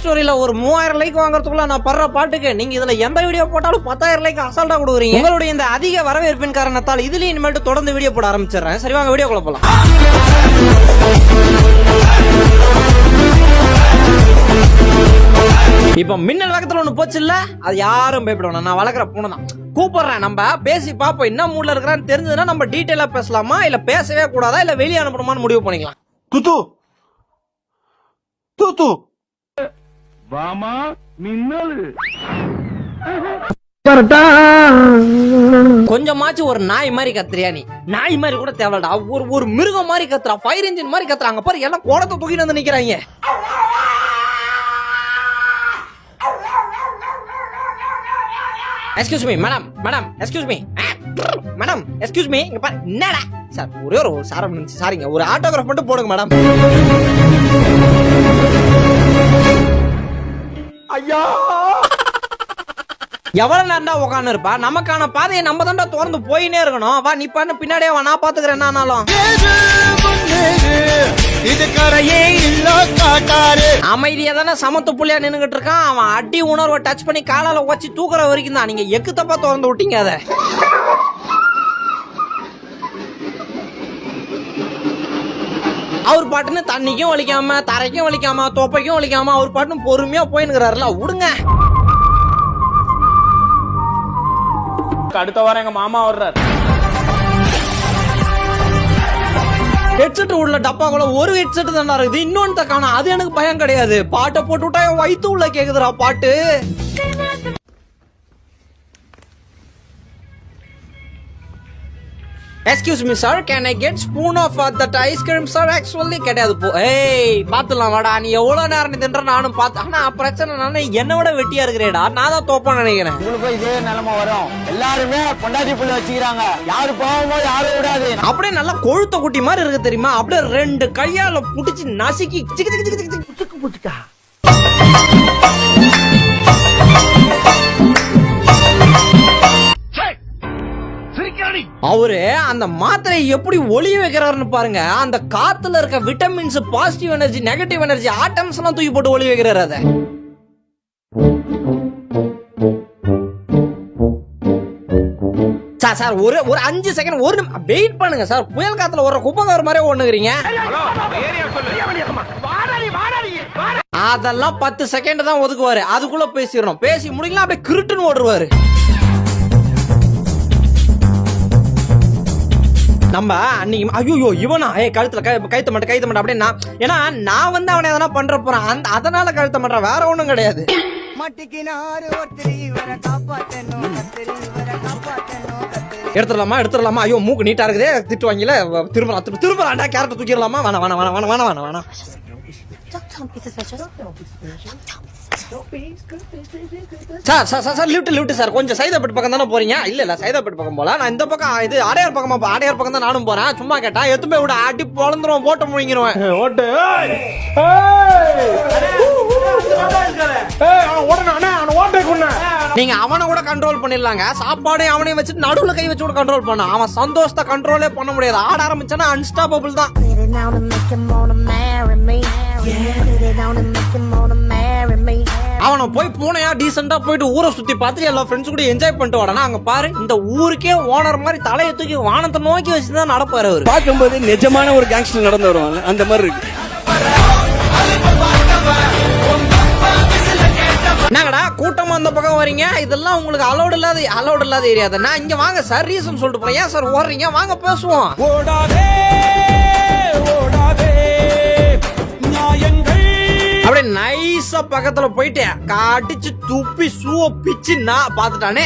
ஸ்டோரியில ஒரு 3000 லைக் வாங்குறதுக்குள்ள நான் படுற பாட்டுக்கு நீங்க இதுல எந்த வீடியோ போட்டாலும் 10,000 லைக் அசால்ட்டா கொடுக்குறீங்க. உங்களுடைய இந்த அதிக வரவேற்பின் காரணத்தால் இதுலயும் இனிமேல் தொடர்ந்து வீடியோ போட ஆரம்பிச்சிடுறேன். சரி வாங்க வீடியோக்குள்ள போலாம். இப்ப மின்னல் வேகத்துல ஒண்ணு போச்சு இல்ல, அது யாரும் பயப்படணும். நான் வளர்க்குற பூனை தான். கூப்பிடுறேன், நம்ம பேசி பாப்போம். என்ன மூட்ல இருக்கிறான்னு தெரிஞ்சதுன்னா நம்ம டீட்டெயிலா பேசலாமா, இல்ல பேசவே கூடாதா, இல்ல வெளியே அனுப்பணுமான்னு முடிவு பண்ணிக்கலாம். தூத்து வாமா மின்னல் கொஞ்சமாச்சும் ஒரு நாய் மாதிரி கத்துறியா நீ? நாய் மாதிரி கூட தேவைடா, ஒரு மிருகம் மாதிரி கத்துறா, ஃபயர் இன்ஜின் மாதிரி கத்துறாங்க பாரு. எல்லாம் கோலத்தை தூக்கிட்டு வந்து நிக்கிறாங்க. Excuse me madam, madam excuse me madam, excuse me. இங்க பாரு, என்னடா சார் ஒரே ஒரு சாரம் இருந்துச்சு, சாரிங்க, ஒரு ஆட்டோகிராஃப் மட்டும் போடுங்க மேடம். ஐயா எவ்வளவு நேரம்டா உட்காந்து இருப்பா? நமக்கான பாதையை நம்ம தான்டா திறந்து போயினே இருக்கணும். வா நீ பண்ணு, பின்னாடியே வா, நான் பாத்துக்கிறேன். என்னாலும் அமைதியா தானே சமத்து புள்ளியா நின்னுகிட்டு இருக்கான். அவன் அடி உணர்வை டச் பண்ணி காலால வச்சு தூக்குற வரைக்கும் தான். நீங்க எக்கு தப்பா திறந்து விட்டீங்க. அதை அவர் பாட்டுன்னு தண்ணிக்கும் வலிக்காம, தரைக்கும் வலிக்காம, தொப்பைக்கும் வலிக்காம அவர் பாட்டுன்னு பொறுமையா போயின்னுக்கிறாருல, விடுங்க. அடுத்த வாரம் எங்க மாமா வர்றாரு. ஹெட்செட் உள்ள டப்பாக்குள்ள ஒரு ஹெட்செட் தானே இருக்குது, இன்னொன்னு காணோம். அது எனக்கு பயம் கிடையாது. பாட்டை போட்டு விட்டா என் வயித்து உள்ள கேக்குதுடா பாட்டு. Excuse me sir, can I get spoon of that ice cream sir? Actually கிடையாது போ. ஏய் பாத்துலாம் வாடா, நீ எவ்வளவு நேரம் நின்ற நானும் பார்த்து. ஆனா பிரச்சனை நானே என்ன விட வெட்டியா இருக்கிறேடா, நான் தான் தோப்பா நினைக்கிறேன். உங்களுக்கு இதே நிலைமை வரும். எல்லாருமே பொண்டாட்டி புள்ள வச்சுக்கிறாங்க, யாரு போவோமோ யாரும் விடாது. அப்படியே நல்லா கொழுத்த குட்டி மாதிரி இருக்கு தெரியுமா? அப்படியே ரெண்டு கையால புடிச்சு நசுக்கி சிக்கு சிக்கு சிக்கு சிக்கு சிக்கு புடிச்சா. அவரு அந்த மாத்திரையை எப்படி ஒளிய வைக்கிறாருன்னு பாருங்க. அந்த காத்துல இருக்க vitamins, positive energy, negative energy, atoms எல்லாம் தூக்கி போட்டு ஒளி வைக்கிறாரு. அத சார் ஒரு 5 செகண்ட் ஒரு வெயிட் பண்ணுங்க சார். புயல் காத்துல ஒரு குப்பங்கார மாதிரி ஒண்ணுக்கிறீங்க. அதெல்லாம் 10 செகண்ட் தான் ஒதுக்குவாரு. அதுக்குள்ள பேசிடணும். பேசி முடிக்கலாம், அப்படியே கிருட்டுன்னு ஓடுவாரு. நம்ம அன்னைக்கு ஐயோ இவனா கழுத்துல கைத்த மாட்டேன் அப்படின்னா, ஏன்னா நான் வந்து அவனை எதனா பண்ற போறான், அதனால கழுத்த மாட்டேன், வேற ஒண்ணும் கிடையாது. எடுத்துடலாமா? ஐயோ மூக்கு நீட்டா இருக்குதே, திட்டுவாங்கல, திரும்பலாம்டா, கேரட் தூக்கிடலாமா? வேணாம். சார் லிஃப்ட் சார், கொஞ்சம் சைதாப்பேட் பக்கம் தானே போறீங்க? இல்ல சைதாப்பேட் பக்கம் போல, நான் இந்த பக்கம் இது அடையார் பக்கம் தான் நானும் போறேன். சும்மா கேட்டா எத்துமே விட அடி பொழந்துருவோம், போட்ட முழுங்கிருவேன். நீங்க அவனை கூட கண்ட்ரோல் பண்ணிடலாங்க. சாப்பாடு அவனையும் வச்சுட்டு நடுவுல கை வச்சு கூட கண்ட்ரோல் பண்ண. அவன் சந்தோஷத்தை கண்ட்ரோலே பண்ண முடியாது. ஆட ஆரம்பிச்சானா அன்ஸ்டாப்பபிள் தான். அவனை போய் பூனையா டீசெண்டா போயிட்டு ஊரை சுத்தி பார்த்துட்டு எல்லா ஃப்ரெண்ட்ஸ் கூட என்ஜாய் பண்ணிட்டு வாடனா. அங்க பாரு, இந்த ஊருக்கே ஓனர் மாதிரி தலையை தூக்கி வானத்தை நோக்கி வச்சுதான் நடப்பாரு அவரு. பார்க்கும்போது நிஜமான ஒரு கேங்ஸ்டர் நடந்து வருவாங்க, அந்த மாதிரி இருக்கு. என்னங்கடா கூட்டமா அந்த பக்கம் வரீங்க? இதெல்லாம் உங்களுக்கு அலௌட் இல்லாத ஏரியா தான். நான் இங்க வாங்க சார், ரீசன் சொல்லிட்டு போறேன். ஏன் சார் ஓடுறீங்க? வாங்க பேசுவோம். அப்படியே நைஸா பக்கத்துல போயிட்டு காட்டிச்சு துப்பி சூவ பிச்சு நான் பாத்துட்டானே.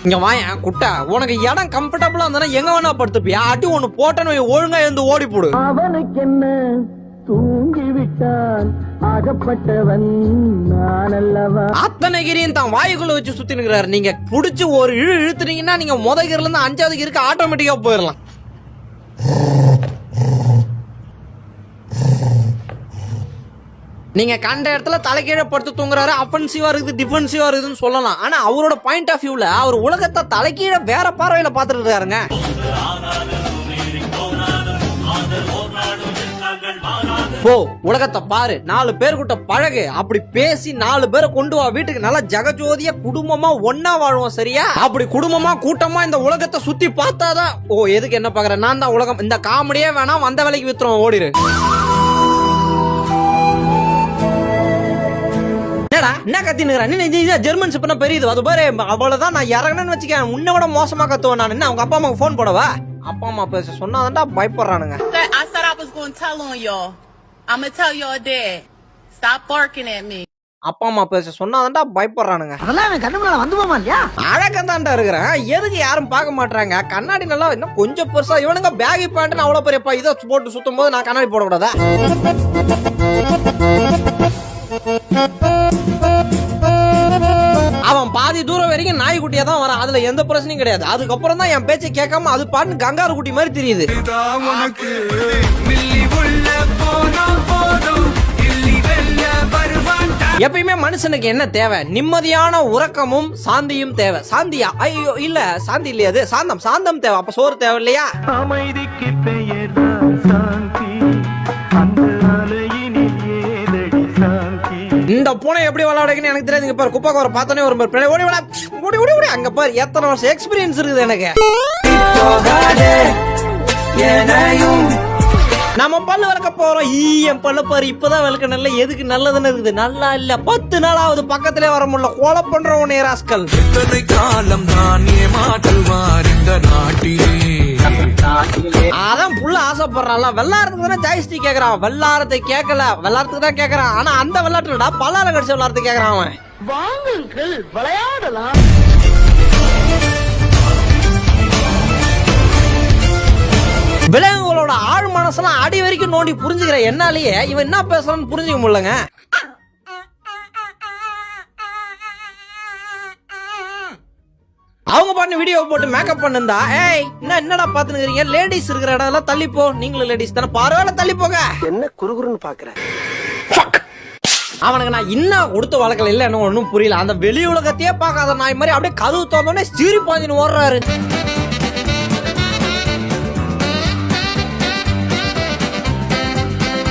இங்க வாய குட்டா, உனக்கு இடம் கம்ஃபர்டபுளா இருந்தா எங்க வேணா படுத்துப்பியா? அடி ஒண்ணு போட்டேன்னு ஒழுங்கா இருந்து ஓடி போடு. அவனுக்கு என்ன தூங்கி விட்டான், ஆகப்பட்டவன் நான் அல்லவா. அத்தனை கிரியும் தான் வாயுக்குள்ள வச்சு சுத்தி நிக்கிறாரு. நீங்க புடிச்சு ஒரு இழுத்துனீங்கன்னா நீங்க முதகிரில இருந்து 5வது கிருக்கு ஆட்டோமேட்டிக்கா போயிடலாம். நீங்க கண்ட இடத்துல தலைகீழ படுத்து தூங்குறாரு. அஃபென்சிவா இருக்குது, டிஃபென்சிவா இருக்குதுன்னு சொல்லலாம். ஆனா அவரோட பாயிண்ட் ஆஃப் வியூல அவர் உலகத்தை தலைகீழ வேற பார்வையில பாத்துட்டு இருக்காருங்க. போ உலகத்தை பாரு, 4 பேர்கிட்ட பழகு, அப்படி பேசி 4 பேரை கொண்டு வா வீட்டுக்கு, நல்லா ஜெகஜோதியா குடும்பமா ஒன்னா வாழ்வோம், சரியா? அப்படி குடும்பமா கூட்டமா இந்த உலகத்தை சுத்தி பார்த்தாதான். ஓ எதுக்கு என்ன பாக்குற, நான் தான் உலகம். இந்த காமெடியே வேணாம், வந்த வேலைக்கு வித்துறோம், ஓடிரு. என்ன கத்தினுக்குறா ஜெர்மன் சிப்னா பெரியது, அது பாரு. அவ்வளவுதான், நான் இறங்கணும்னு வச்சுக்க உன்னை விட மோசமா கத்துவேன் நான். என்ன அவங்க அப்பா அம்மாக்கு போன் போடவா? அப்பா அம்மா பேச சொன்னாதான்டா பயப்படுறானுங்க. I said I was going to tell on y'all. I'm going to tell y'all dad. Stop barking at me. அப்பா அம்மா பேச சொன்னாதான்டா பயப்படுறானுங்க. அதெல்லாம் கண்ணு முன்னால வந்து போமா இல்லையா? அழகந்தான்டா இருக்கிறேன், எதுக்கு யாரும் பார்க்க மாட்டாங்க? கண்ணாடி நல்லா இன்னும் கொஞ்சம் பெருசா. இவனுங்க பேகி பேண்ட் அவ்வளவு பெரியப்பா இதை போட்டு சுத்தும் போது நான் கண்ணாடி போடக்கூடாதா? அவன் பாதி தூரம் வரைக்கும் நாய்க்குட்டியா தான் வரான், அதுல எந்த பிரச்சனையும் கிடையாது. அதுக்கப்புறம் தான் என் பேச்சை கேட்காம அது பாட்டு கங்காரு குட்டி மாதிரி தெரியுது. எப்பயுமே மனுஷனுக்கு என்ன தேவை? நிம்மதியான உறக்கமும் சாந்தியும் தேவை. சாந்தியா? ஐயோ இல்ல, சாந்தி இல்லையா, அது சாந்தம். சாந்தம் தேவை. அப்ப சோறு தேவை இல்லையா? அமைதிக்கு பெயர் சாந்தி, அந்த அலையினில் ஏதடி சாந்தி. இந்த பூனை எப்படி விளையாடுன்னு எனக்கு தெரியாது. பாரு குப்பை ஒரு பார்த்தோன்னே ஒரு ஓடி விட ஓடி ஓடி ஓடி. அங்க பாரு எத்தனை வருஷம் எக்ஸ்பீரியன்ஸ் இருக்குது எனக்கு. நம்ம பல்லு விளக்க போறோம். என் பல்லு பாரு இப்பதான் விளக்க நல்ல. எதுக்கு நல்லதுன்னு இருக்குது? நல்லா இல்ல. 10 நாளாவது பக்கத்திலே வர முடியல. கொலை பண்றவனே ராஸ்கல். காலம் தான் ஏமாற்றுவார் இந்த நாட்டிலே. அதான் புள்ள ஆசைப்படுறான்ல, வெள்ளாரத்துக்கு தானே ஜாய்ஸ்டிக் கேக்குறான். வெள்ளாரத்தை கேட்கல, வெள்ளாரத்துக்கு தான் கேக்குறான். ஆனா அந்த வெள்ளாட்டுடா பல்லார கடிச்ச வெள்ளாரத்துக்கு கேக்குறான் அவன். வாங்குங்கள் விளையாடலாம். விலங்குகளோட ஆழ் மனசெல்லாம் அடி வரைக்கும் நோண்டி புரிஞ்சுக்கிற என்னாலேயே இவன் என்ன பேசுறான்னு புரிஞ்சுக்க முடியலங்க. அவங்க பாட்டு வீடியோ போட்டு மேக்கப் பண்ணிருந்தா, ஏய் என்னடா பாத்துனுக்கிறீங்க, லேடிஸ் இருக்கிற இடம் எல்லாம் தள்ளிப்போ, நீங்களும் லேடிஸ் தானே, பரவாயில்ல தள்ளி போங்க. என்ன குறுகுறுன்னு பாக்குறேன். அவனுக்கு நான் இன்னும் கொடுத்த வழக்கில் இல்ல, என்ன ஒன்னும் புரியல. அந்த வெளி உலகத்தையே பார்க்காத நாய் மாதிரி அப்படியே கதவு தோந்தோடனே சீரி பாஞ்சின்னு ஓடுறாரு.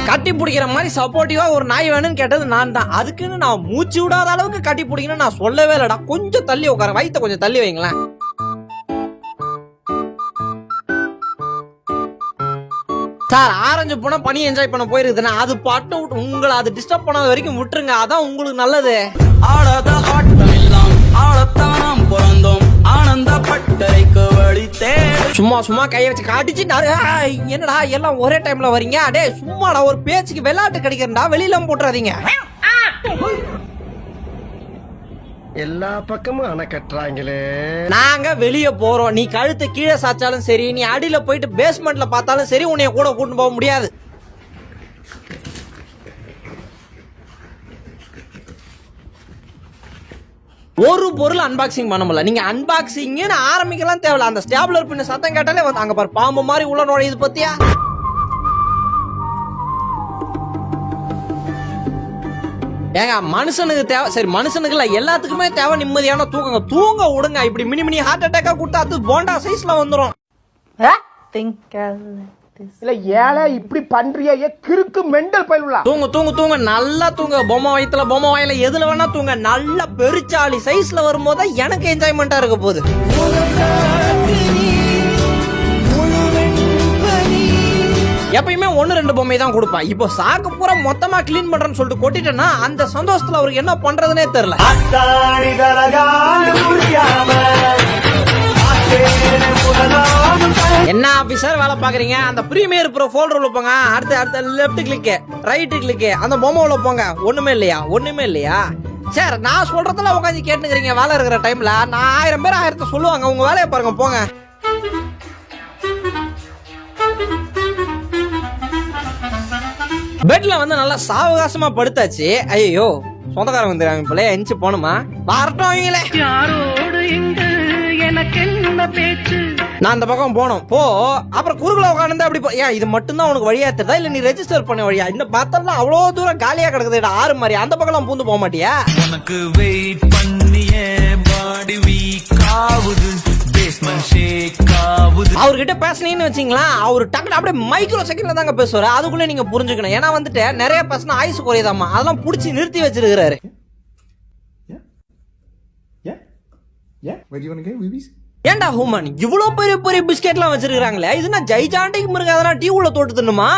கட்டி பிடிக்கிற மாதிரி சப்போர்ட்டிவா ஒரு நாய் வேணும்னு கேட்டது நான் தான். அதுக்குன்னு நான் மூச்சு விடாத அளவுக்கு கட்டி பிடிக்கணும் நான் சொல்லவே இல்லடா. கொஞ்சம் தள்ளி உட்கார, வயிற்ற கொஞ்சம் தள்ளி வைங்களேன். சார் ஆரஞ்சு போனா பனி என்ஜாய் பண்ண போயிருக்குதுன்னா அது பாட்டு உங்களை அது டிஸ்டர்ப் பண்ணாத வரைக்கும் விட்டுருங்க, அதான் உங்களுக்கு நல்லது. ஆடாத ஆட்டம் எல்லாம் ஆடத்தான் பிறந்தோம், ஆனந்த பட்டறைக்கு வழி தேடு. சும்மா சும்மா கையை வச்சு காட்டிச்சு என்னடா எல்லாம் ஒரே டைம்ல வரீங்க? அடே சும்மாடா ஒரு பேச்சுக்கு விளையாட்டு கிடைக்கிறா, வெளியில போட்டுறாதீங்க. எல்லா பக்கமும் அணை கட்டுறாங்களே. நாங்க வெளிய போறோம், நீ கழுத்து கீழே சாச்சாலும் சரி, நீ அடியில போயிட்டு பேஸ்மெண்ட்ல பார்த்தாலும் சரி, உன்னைய கூட கூட்டு போக முடியாது. ஒரு பொருள் அன்பாக்சிங் பண்ண முடியல. நீங்க அன்பாக்சிங்னு ஆரம்பிக்கலாம் தேவையில்ல. அந்த ஸ்டாப்லர் பின்ன சத்தம் கேட்டாலே வந்து அங்க பாரு பாம்பு மாதிரி உள்ள நுழையுது பத்தியா? ஏங்க மனுஷனுக்கு தேவை, சரி மனுஷனுக்கு இல்ல எல்லாத்துக்குமே தேவை நிம்மதியான தூக்கங்க. தூங்க விடுங்க. இப்படி மினி மினி ஹார்ட் அட்டாக்கா கொடுத்தா அது போண்டா சைஸ்ல வந்துரும். இல்ல ஏழை இப்படி பண்றியே கிறுக்கு மெண்டல் பயிலுலா. தூங்க தூங்க தூங்க நல்லா தூங்க. பொம்மை வயித்துல பொம்மை வாயில எதுல வேணா தூங்க. நல்ல பெருச்சாளி சைஸ்ல வரும்போது எனக்கு என்ஜாய்மெண்டா இருக்க போகுது. எப்பயுமே 1-2 பொம்மை தான் கொடுப்பான். இப்போ சாக்கு பூரா மொத்தமா கிளீன் பண்றேன்னு சொல்லிட்டு கொட்டிட்டேன்னா அந்த சந்தோஷத்துல அவருக்கு என்ன பண்றதுன்னே தெரியல. என்ன ஆபீசர் வேலை பாக்குறீங்க? அந்த பிரீமியர் ப்ரோ ஃபோல்டர் உள்ள போங்க. அடுத்த லெஃப்ட் கிளிக், ரைட் கிளிக், அந்த பொம்மை உள்ள போங்க. ஒண்ணுமே இல்லையா? ஒண்ணுமே இல்லையா? சார் நான் சொல்றதெல்லாம் உட்காந்து கேட்டுக்கிறீங்க. வேலை இருக்கிற டைம்ல நான் 1000 பேர் 1000 சொல்லுவாங்க. உங்க வேலையை பாருங்க போங்க. பெட்ல வந்து நல்லா சாவகாசமா படுத்தாச்சு. ஐயோ சொந்தக்காரங்க வந்துருக்காங்க போல, எஞ்சி போணுமா? வரட்டும் அவங்களே. யாரோடு இங்கு எனக்கு என்ன பேச்சு? நான் அந்த பக்கம் போனோம் போ. அப்புறம் குறுகுல உட்காந்து அப்படி ஏன் இது மட்டும் தான் உனக்கு வழியா தெரியுதா இல்ல நீ ரெஜிஸ்டர் பண்ண வழியா? இந்த பார்த்தா அவ்வளவு தூரம் காலியா கிடக்குது. 6 மாதிரி அந்த பக்கம் பூந்து போக மாட்டியா? உனக்கு வெயிட் பண்ணியே பாடி வீக் ஆகுது. பேஸ்மெண்ட் ஷேக் ஆவுது. அவர்கிட்ட பேசுனீங்கன்னு வச்சீங்களா, அவர் டக்குனு அப்படியே மைக்ரோ செகண்ட்ல தாங்க பேசுவாரு. அதுக்குள்ள நீங்க புரிஞ்சுக்கணும். ஏன்னா வந்துட்டு நிறைய பேசினா ஆயுசு குறையுதாமா, அதெல்லாம் புடிச்சு நிறுத்தி வச்சிருக்காரு. Where do you want to go, Rubies? ஏண்டா ஹூமன், இவ்வளவு பெரிய பெரிய பிஸ்கெட்லாம் வச்சிருக்காங்களே, இது நான் ஜெய்ஜாண்டிக்கு முருங்க அதெல்லாம் டீ உள்ள தொட்டு தின்னுமா?